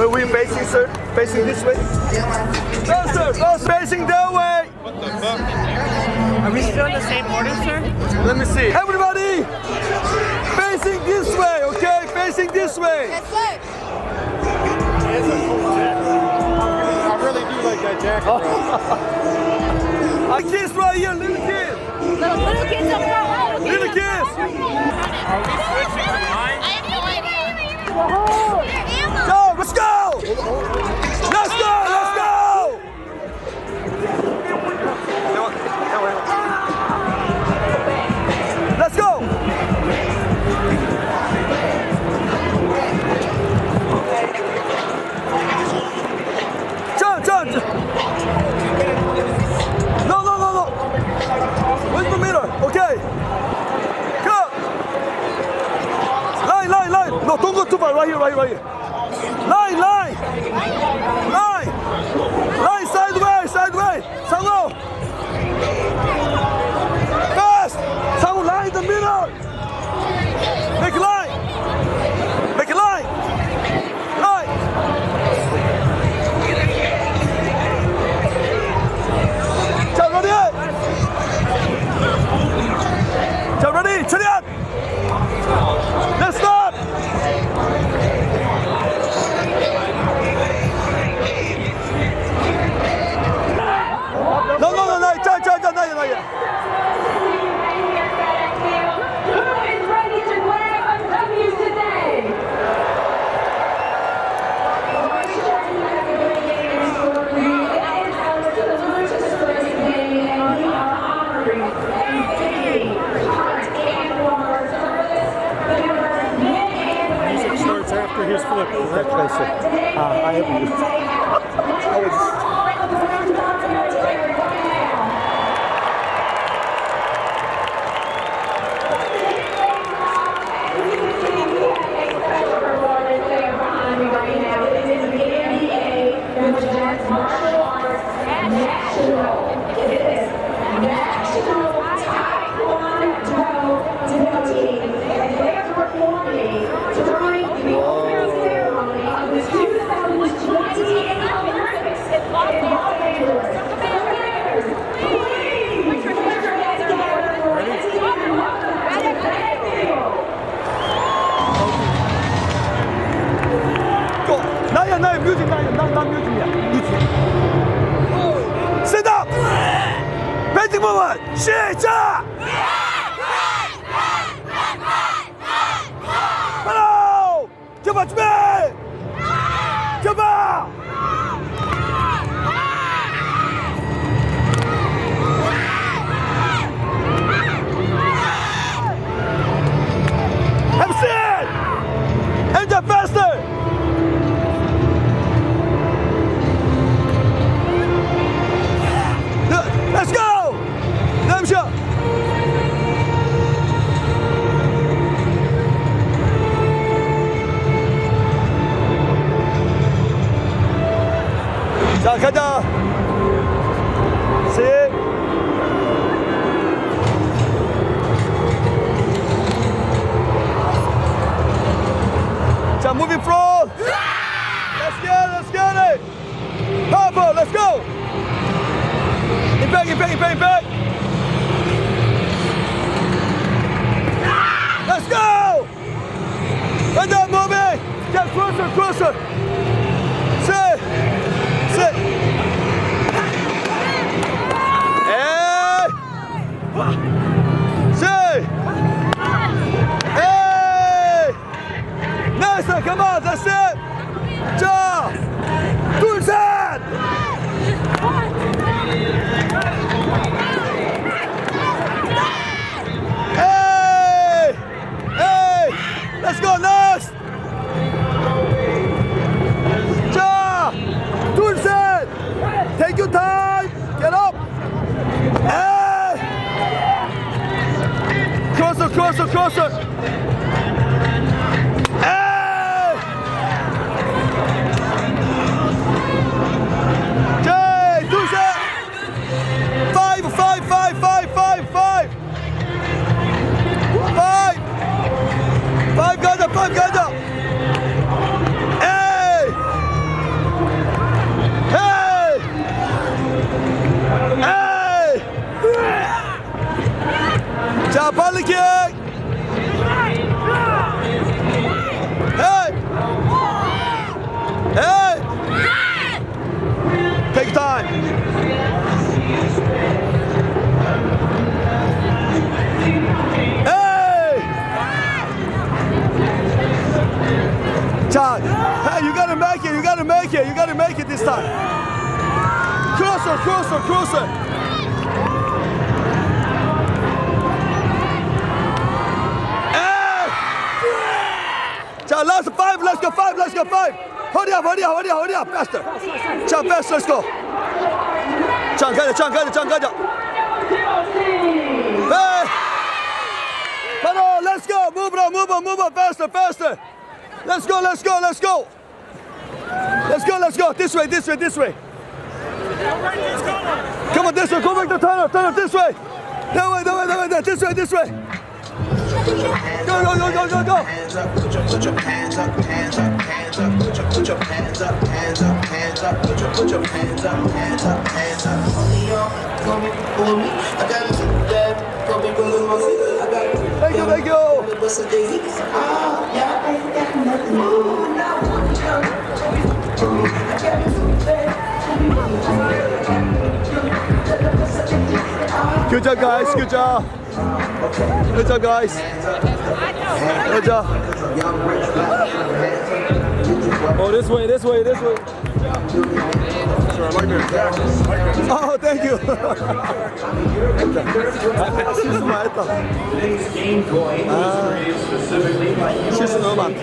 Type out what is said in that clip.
Where we facing, sir? Facing this way? Faster! Faster! Facing that way! What the fuck? Are we still in the same order, sir? Let me see. Everybody! Facing this way, okay? Facing this way! Yes, sir. I really do like that jacket, bro. A kiss right here, little kid! Little kids up front. Little kids! Are we switching the line? I have no idea. Go! Let's go! Let's go! Let's go! Let's go! John! No! Where's the mirror? Okay. Go! Line! No, don't go too far. Right here. Line! Sideways! Sango! Fast! Sango, line in the middle! Make a line! Line! 자, ready? 차렷! Let's start! No, 나 Music starts after his flip. That's what I said. I have you. National Taekwondo team, and they are performing during the opening ceremony of the 2028 Olympics in Los Angeles. Players, please put your hands together for Teamwork Go! 나야 뮤직 나야 난 뮤직이야 뮤직. Sit up! 밴딩 모먼트 시작! 바로! 잡아 준비! 잡아! Have a seat! Hands up faster! Let's go! 잠시만! 자, 가자! 셋! 자, moving front! Let's get it! Papa, let's go! In back! Let's go! And then moving! Get closer! Sit! Hey! Sit! Hey! Nice, come on, that's it! 자! 둘, 셋! Hey! Let's go, next! 자! 둘, 셋! Take your time! Get up! Hey! Closer! Hey! Okay, 둘, 셋! Five! Five 가자! Hey! 자, 빨리 킥. Hey. Hey. Take time. Hey. 자, hey, you gotta make it. You gotta make it. You gotta make it this time. Closer, closer, closer. Hey. 자, last 5. Let's go 5. Let's go 5. Hurry up, hurry up, hurry up, hurry up. Faster. 자, faster. Let's go. 자, 가자. Hey. Come on, let's go. Move on. Faster. Let's go. This way. Come on, this way. Go back to tunnel. This way. That way. This way. Go. Hands up, put your hands up, hands up, hands up, put your hands up, hands up, hands up, put your hands up, hands up, hands up. Only y'all gonna be for me. I got that, gonna be pulling my feet. I got Thank you. what's the day? Yeah, I ain't got nothing more. Now one jump. I got Good job, guys. Good job. Oh, this way. Oh, thank you. 실수했다. 실수 너무 많다.